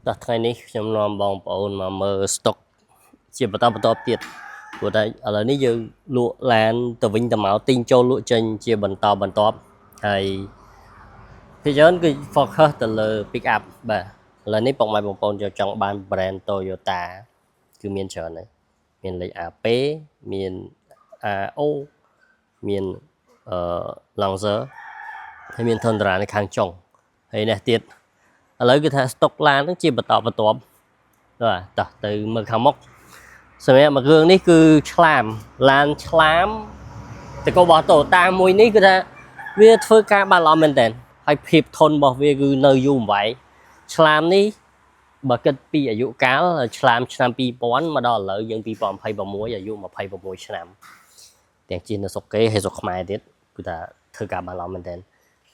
ដល់ថ្ងៃនេះខ្ញុំនាំបងប្អូនមកមើលស្តុកជាបន្តទៀតព្រោះតែឥឡូវនេះយើងលក់ឡានទៅវិញទៅមកទិញចូលលក់ចេញជាបន្តហើយភាគច្រើនគឺ focus ទៅលើ pick up បាទឥឡូវនេះបងប្អូនយកចង់បាន brand Toyota គឺមានច្រើនហើយមានលេខ AP មាន AO មានLancer ហើយមាន Tundra នៅខាងចុងហើយនេះទៀតឥឡូវគឺថាស្តុកឡានហ្នឹងជាបន្តបាទតោះទៅមើលខាងមុខសម្រាប់មួយគ្រឿងនេះគឺឆ្លាមឡានឆ្លាមតែក៏របស់ Toyota មួយនេះគឺថាវាធ្វើការបានល្អមែនតើហើយភាពធន់របស់វាគឺនៅយូរអង្វែងឆ្លាមនេះបើគិតពីអាយុកាលឆ្លាមឆ្នាំ2000មកដល់ឥឡូវយើង2026អាយុ26ឆ្នាំទាំងជានៅស្រុកគេហើយស្រុកខ្មែរទៀតគឺថាធ្វើការបានល្អមែនតើ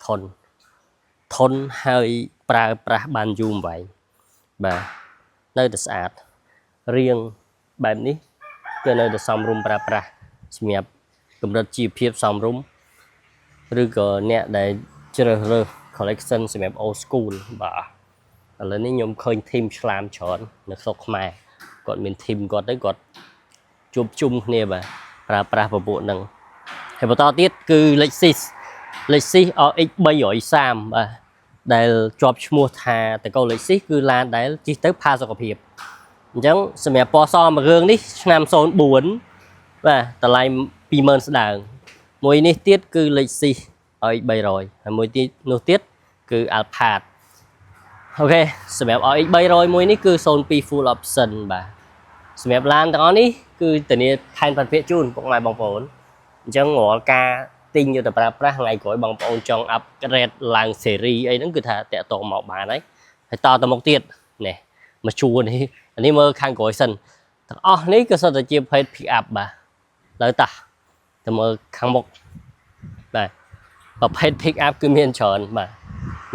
ធន់ហើយប្រើប្រាស់បានយូរអង្វែងបាទនៅតែស្អាតរៀងបែបនេះគឺនៅតែសមរម្យប្រើប្រាស់សម្រាប់កម្រិតជីវភាពសមរម្យឬក៏អ្នកដែលជ្រើសរើស collection សម្រាប់ old school បាទឥឡូវនេះខ្ញុំឃើញ team ឆ្លាមច្រើននៅស្រុកខ្មែរគាត់មាន team គាត់ទៅគាត់ជួបជុំគ្នាបាទប្រើប្រាស់ពពួកហ្នឹងហើយបន្តទៀតគឺ Lexus RX 330បាទដែលជាប់ឈ្មោះថាតកូ Lexus គឺឡានដែលជិះទៅផាសុខភាពអញ្ចឹងសម្រាប់ពណ៌សមួយគ្រឿងនេះឆ្នាំ04បាទតម្លៃ20000ស្ដើងមួយនេះទៀតគឺ Lexus RX 300ហើយមួយទៀតនោះទៀតគឺ Alphard អូខេសម្រាប់ RX 300មួយនេះគឺ02 full option បាទសម្រាប់ឡានទាំងអស់នេះគឺធានាផែនប្រាក់ជូនពុកម៉ែបងប្អូនអញ្ចឹងរាល់ការទិញយកទៅប្រើប្រាស់ថ្ងៃក្រោយបងប្អូនចង់ upgrade ឡើង series អីហ្នឹងគឺថាតាក់ទងមកបានហើយតទៅមុខទៀតនេះមកជួរនេះមើលខាងក្រោយសិនទាំងអស់នេះក៏សុទ្ធតែជាភេទ pick up បាទលើតោះទៅមើលខាងមុខបាទប្រភេទ pick up គឺមានច្រើនបាទ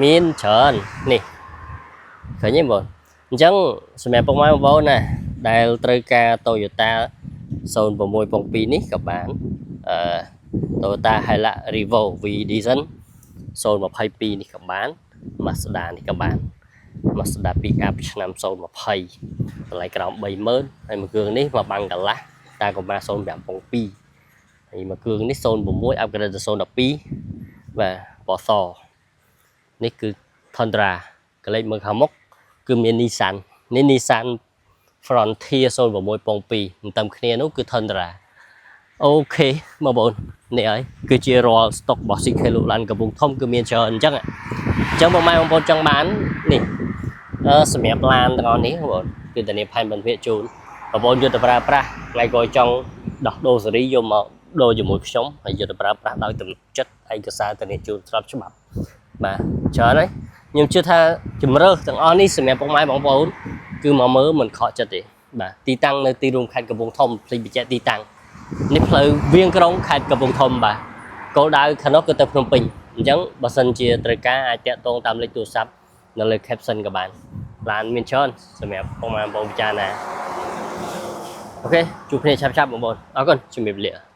មានច្រើននេះឃើញទេបងអញ្ចឹងសម្រាប់ពុកម៉ែបងប្អូនណាដែលត្រូវការ Toyota 06.2នេះក៏បានToyota Hilux Revo V Edition 022នេះក៏បាន Mazda នេះក៏បាន Mazda Pick Up ឆ្នាំ020តម្លៃក្រោម30000ហើយមួយគ្រឿងនេះមកបាំងកន្លះតាកុមារ052ហើយមួយគ្រឿងនេះ06 upgrade ទៅ012បាទពណ៌សនេះគឺ Tundra ក៏លេខមើលខាងមុខគឺមាន Nissan Frontier 06.2តាមគ្នានោះគឺ Tundra អូខេបងប្អូននេះហើយគឺជារាល់ stock របស់ CK លក់ឡានកំពង់ធំគឺមានច្រើនអញ្ចឹងបងប្អូនចង់បាននេះសម្រាប់ឡានទាំងអស់នេះបងប្អូនគឺធានាផែនបន្ទាជូនបងប្អូនយកទៅប្រើប្រាស់ថ្ងៃក្រោយចង់ដោះដូរសេរីយកមកដូរជាមួយខ្ញុំហើយយកទៅប្រើប្រាស់ដោយទំនុកចិត្តឯកសារធានាជូនស្របច្បាប់បាទច្រើនហើយខ្ញុំជឿថាជំរើសទាំងអស់នេះសម្រាប់ពុកម៉ែបងប្អូនគឺមកមើលមិនខកចិត្តទេបាទទីតាំងនៅទីរួមខេត្តកំពង់ធំភ្លេចបញ្ជាក់ទីតាំងនេះផ្លូវវាងក្រុងខេត្តកំពង់ធំបាទគោលដៅខាងនោះគឺទៅភ្នំពេញអញ្ចឹងបើសិនជាត្រូវការអាចតាក់ទងតាមលេខទូរស័ព្ទនៅលើ caption ក៏បានឡានមានច្រើនសម្រាប់បងប្អូនពិចារណាអូខេជួបគ្នាឆាប់ៗបងប្អូនអរគុណជំរាបលា